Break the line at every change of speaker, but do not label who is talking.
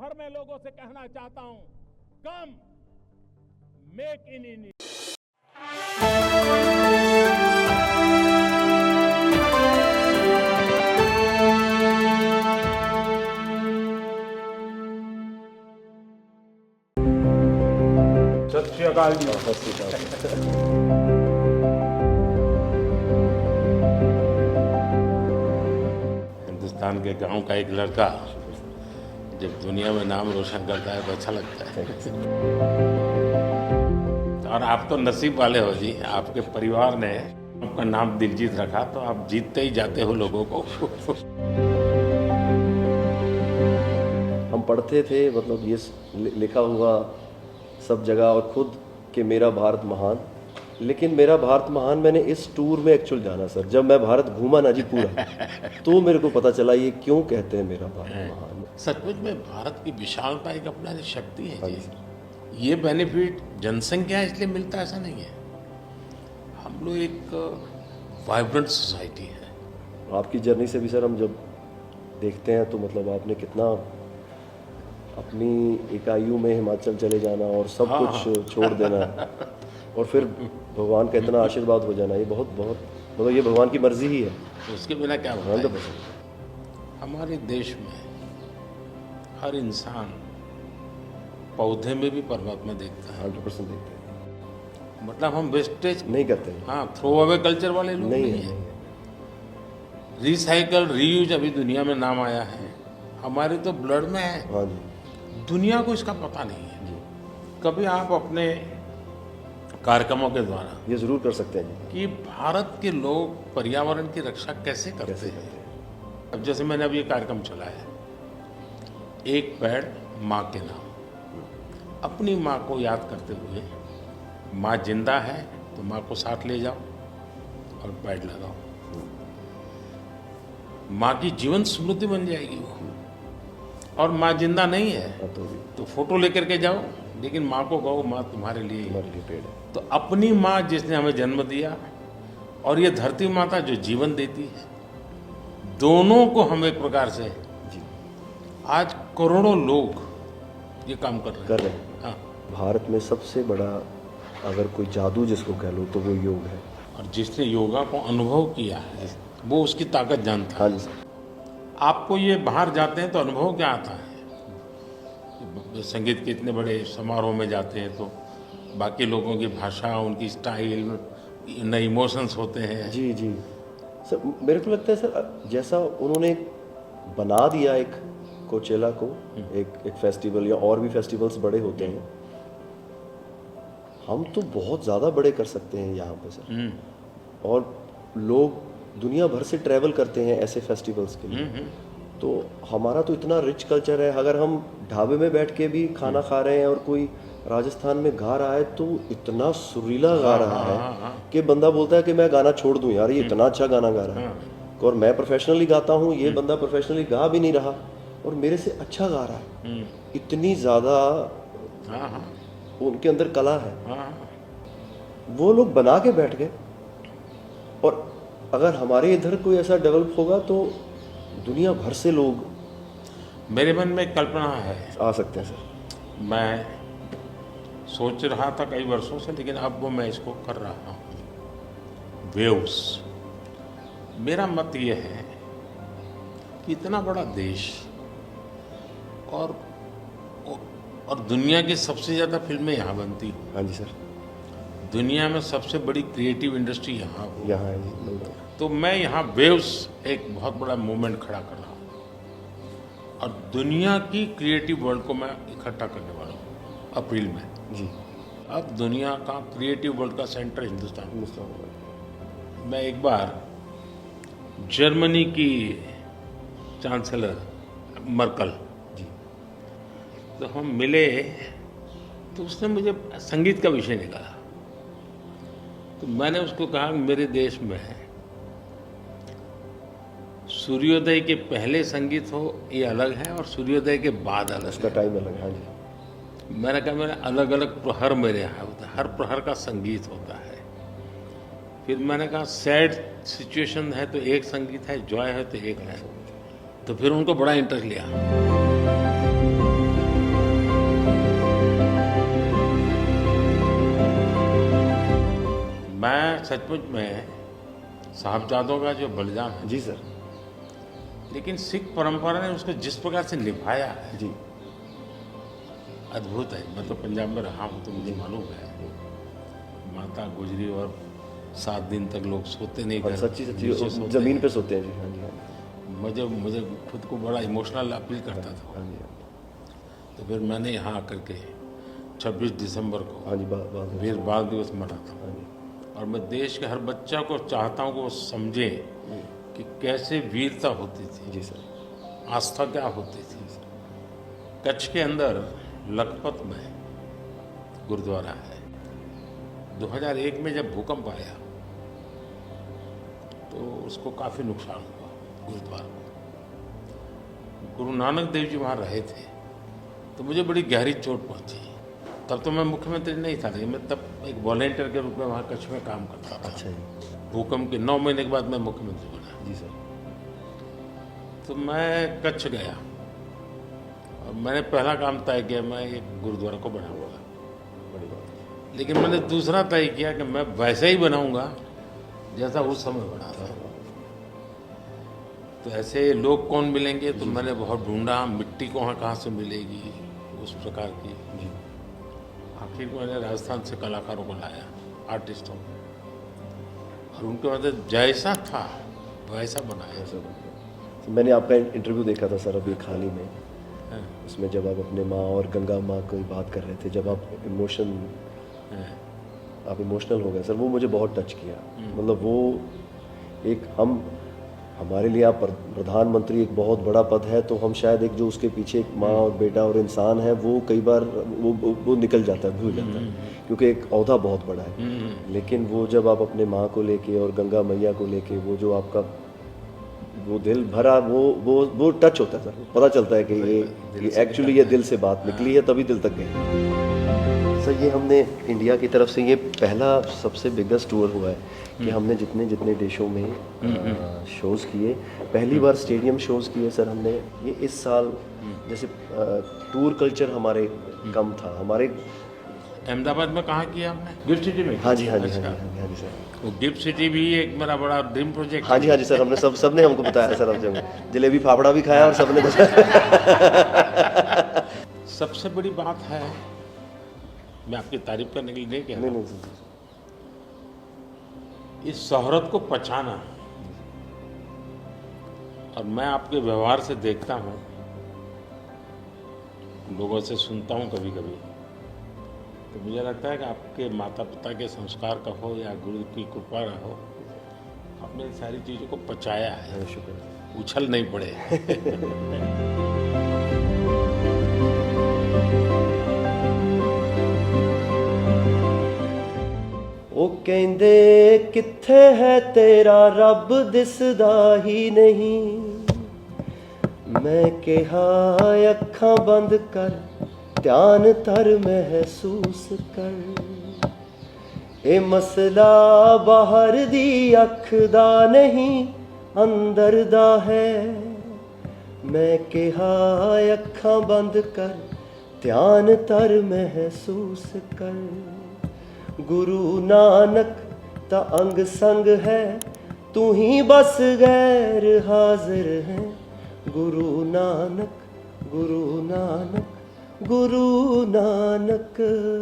भर में लोगों से कहना चाहता हूं, कम मेक इन इंडिया। सत श्री अकाल जी। हिंदुस्तान के गांव का एक लड़का जब दुनिया में नाम रोशन करता है तो अच्छा लगता है। और आप तो नसीब वाले हो जी, आपके परिवार ने आपका नाम दिलजीत रखा तो आप जीतते ही जाते हो लोगों को।
हम पढ़ते थे, मतलब ये लिखा हुआ सब जगह और खुद कि मेरा भारत महान, लेकिन मेरा भारत महान मैंने इस टूर में एक्चुअल जाना सर। जब मैं भारत घूमा ना जी पूरा, तो मेरे को पता चला ये क्यों कहते हैं मेरा भारत महान।
सचमुच में भारत की विशालता एक अपना शक्ति है जी। ये बेनिफिट जनसंख्या इसलिए मिलता है ऐसा नहीं है, हम लोग एक वाइब्रेंट सोसाइटी है।
आपकी जर्नी से भी सर हम जब देखते हैं तो मतलब आपने कितना अपनी इकाइयों में हिमाचल चले जाना और सब कुछ छोड़ देना और फिर भगवान का इतना आशीर्वाद हो जाना, ये बहुत बहुत मतलब ये भगवान की मर्जी ही है।
तो उसके बिना क्या होता है? हमारे देश में हर इंसान पौधे में भी परमात्मा देखता है।
100% देखते हैं,
मतलब हम वेस्टेज
नहीं करते हैं।
हाँ, थ्रो अवे कल्चर वाले लोग नहीं है। रिसाइकल रीयूज अभी दुनिया में नाम आया है, हमारे तो ब्लड में है।
हाँ जी।
दुनिया को इसका पता नहीं है जी। कभी आप अपने कार्यक्रमों के द्वारा
ये जरूर कर सकते हैं
कि भारत के लोग पर्यावरण की रक्षा कैसे करते हैं। अब जैसे मैंने अभी ये कार्यक्रम चलाया, एक पेड़ माँ के नाम, अपनी माँ को याद करते हुए, माँ जिंदा है तो माँ को साथ ले जाओ और पेड़ लगाओ, माँ की जीवन स्मृति बन जाएगी वो। और माँ जिंदा नहीं है तो फोटो लेकर के जाओ, लेकिन माँ को कहो माँ तुम्हारे लिए
पेड़ है।
तो अपनी माँ जिसने हमें जन्म दिया और ये धरती माता जो जीवन देती है, दोनों को हम एक प्रकार से
जी।
आज करोड़ों लोग ये काम कर रहे हैं। हाँ।
भारत में सबसे बड़ा अगर कोई जादू जिसको कह लो तो वो योग है।
और जिसने योगा को अनुभव किया है वो उसकी ताकत जानता है।
हाँ जी सर।
आपको ये बाहर जाते हैं तो अनुभव क्या आता है? संगीत के इतने बड़े समारोह में जाते हैं तो बाकी लोगों की भाषा, उनकी स्टाइल, नए इमोशंस होते हैं।
जी जी सर, मेरे को लगता है सर जैसा उन्होंने बना दिया एक कोचेला को एक फेस्टिवल या और भी फेस्टिवल्स बड़े होते हैं, हम तो बहुत ज़्यादा बड़े कर सकते हैं यहाँ पे सर। और लोग दुनिया भर से ट्रैवल करते हैं ऐसे फेस्टिवल्स के लिए। तो हमारा तो इतना रिच कल्चर है, अगर हम ढाबे में बैठ के भी खाना खा रहे हैं और कोई राजस्थान में गा रहा है तो इतना सुरीला गा रहा है कि बंदा बोलता है कि मैं गाना छोड़ दूं यार, ये इतना अच्छा गाना गा रहा है। और मैं प्रोफेशनली गाता हूँ, ये बंदा प्रोफेशनली गा भी नहीं रहा और मेरे से अच्छा गा रहा है। इतनी ज़्यादा उनके अंदर कला है। वो लोग बना के बैठ गए, और अगर हमारे इधर कोई ऐसा डेवलप होगा तो दुनिया भर से लोग,
मेरे मन में एक कल्पना है,
आ सकते हैं सर।
मैं सोच रहा था कई वर्षों से, लेकिन अब वो मैं इसको कर रहा हूँ। वेव्स, मेरा मत ये है कि इतना बड़ा देश और दुनिया की सबसे ज़्यादा फिल्में यहाँ बनती हैं।
हाँ जी सर।
दुनिया में सबसे बड़ी क्रिएटिव इंडस्ट्री यहाँ
है जी।
तो मैं यहाँ वेव्स एक बहुत बड़ा मूवमेंट खड़ा कर रहा हूँ और दुनिया की क्रिएटिव वर्ल्ड को मैं इकट्ठा करने वाला हूँ अप्रैल में
जी।
अब दुनिया का क्रिएटिव वर्ल्ड का सेंटर हिंदुस्तान। मैं एक बार जर्मनी की चांसलर मर्कल
जी,
तो हम मिले तो उसने मुझे संगीत का विषय निकाला। तो मैंने उसको कहा मेरे देश में सूर्योदय के पहले संगीत हो ये अलग है और सूर्योदय के बाद अलग
उसका टाइम अलग है। हाँ जी।
मैंने कहा मेरे अलग अलग प्रहर मेरे यहाँ होता है, हर प्रहर का संगीत होता है। फिर मैंने कहा सैड सिचुएशन है तो एक संगीत है, जॉय है तो एक है। तो फिर उनको बड़ा इंटरेस्ट लिया। सचमुच में साहबजादों का जो बलिदान है,
जी सर।
लेकिन सिख परंपरा ने उसको जिस प्रकार से निभाया है,
जी
अद्भुत है। मैं तो पंजाब में रहा हूँ तो मुझे मालूम है, माता गुजरी और 7 दिन तक लोग सोते नहीं
और
घर,
सच्ची
नीचे
सच्ची
सोते
जमीन
हैं।
पे सोते हैं जी। हाँ जी, हाँ जी,
मुझे खुद को बड़ा इमोशनल अपील करता था।
हाँ जी, हाँ जी।
तो फिर मैंने यहाँ आकर के 26 दिसंबर को
हाँ जी, बात
वीर बाल दिवस मना था।
हाँ जी,
और मैं देश के हर बच्चा को चाहता हूँ कि वो समझे कि कैसे वीरता होती थी,
जी सर।
आस्था क्या होती थी। कच्छ के अंदर लखपत में गुरुद्वारा है। 2001 में जब भूकंप आया तो उसको काफ़ी नुकसान हुआ गुरुद्वारा को। गुरु नानक देव जी वहाँ रहे थे तो मुझे बड़ी गहरी चोट पहुँची। तब तो मैं मुख्यमंत्री नहीं था, लेकिन मैं तब एक वॉलेंटियर के रूप में वहाँ कच्छ में काम करता था।
अच्छा जी।
भूकंप के 9 महीने के बाद मैं मुख्यमंत्री बना।
जी सर।
तो मैं कच्छ गया और मैंने पहला काम तय किया, मैं एक गुरुद्वारा को बनाऊंगा।
बड़ी बात।
लेकिन मैंने दूसरा तय किया कि मैं वैसे ही बनाऊंगा जैसा उस समय बना था। तो ऐसे लोग कौन मिलेंगे, तो मैंने बहुत ढूंढा मिट्टी कहाँ से मिलेगी उस प्रकार की। आखिर को मैंने राजस्थान से कलाकारों को लाया, आर्टिस्टों को, और उनके मदद जैसा था वैसा बनाया।
तो मैंने आपका इंटरव्यू देखा था सर अभी हाल ही में,
हाँ,
उसमें जब आप अपने माँ और गंगा माँ की बात कर रहे थे, जब आप इमोशनल हो गए सर, वो मुझे बहुत टच किया। मतलब वो एक हमारे लिए आप प्रधानमंत्री एक बहुत बड़ा पद है, तो हम शायद एक जो उसके पीछे एक माँ और बेटा और इंसान है, वो कई बार वो निकल जाता है, भूल जाता है, क्योंकि एक ओहदा बहुत बड़ा है। लेकिन वो जब आप अपने माँ को लेके और गंगा मैया को लेके, वो जो आपका वो दिल भरा, वो टच होता है सर। पता चलता है कि ये एक्चुअली ये दिल से बात निकली है, तभी दिल तक गई। सर ये हमने इंडिया की तरफ से ये पहला सबसे बिगेस्ट टूर हुआ है कि हमने जितने देशों में शोज़ किए, पहली बार स्टेडियम शोज़ किए सर हमने। ये इस साल जैसे टूर कल्चर हमारे कम था हमारे।
अहमदाबाद में कहाँ किया हमने? गिफ्ट सिटी में।
हाँ जी, हाँ जी,
अच्छा।
हाँ जी, हाँ जी सर।
वो गिफ्ट सिटी भी एक मेरा बड़ा ड्रीम प्रोजेक्ट।
हाँ जी सर, हमने सबने हमको बताया सर, हमसे जलेबी फाफड़ा भी खाया और सबने बताया।
सबसे बड़ी बात है, मैं आपकी तारीफ करने के लिए नहीं कह रहा,
नहीं सर,
इस शोहरत को पहचाना। और मैं आपके व्यवहार से देखता हूँ, लोगों से सुनता हूँ कभी कभी, तो मुझे लगता है कि आपके माता पिता के संस्कार का हो या गुरु की कृपा का हो, आपने इन सारी चीज़ों को पचाया है,
शुक्र।
उछल नहीं पड़े।
ਉਹ ਕਹਿੰਦੇ ਕਿੱਥੇ ਹੈ ਤੇਰਾ ਰੱਬ ਦਿਸਦਾ ਹੀ ਨਹੀਂ। ਮੈਂ ਕਿਹਾ ਅੱਖਾਂ ਬੰਦ ਕਰ, ਧਿਆਨ ਧਰ ਮਹਿਸੂਸ ਕਰ। ਇਹ ਮਸਲਾ ਬਾਹਰ ਦੀ ਅੱਖ ਦਾ ਨਹੀਂ, ਅੰਦਰ ਦਾ ਹੈ। ਮੈਂ ਕਿਹਾ ਅੱਖਾਂ ਬੰਦ ਕਰ, ਧਿਆਨ ਧਰ ਮਹਿਸੂਸ ਕਰ। गुरु नानक ता अंग संग है, तू ही बस गैर हाजिर है। गुरु नानक, गुरु नानक, गुरु नानक।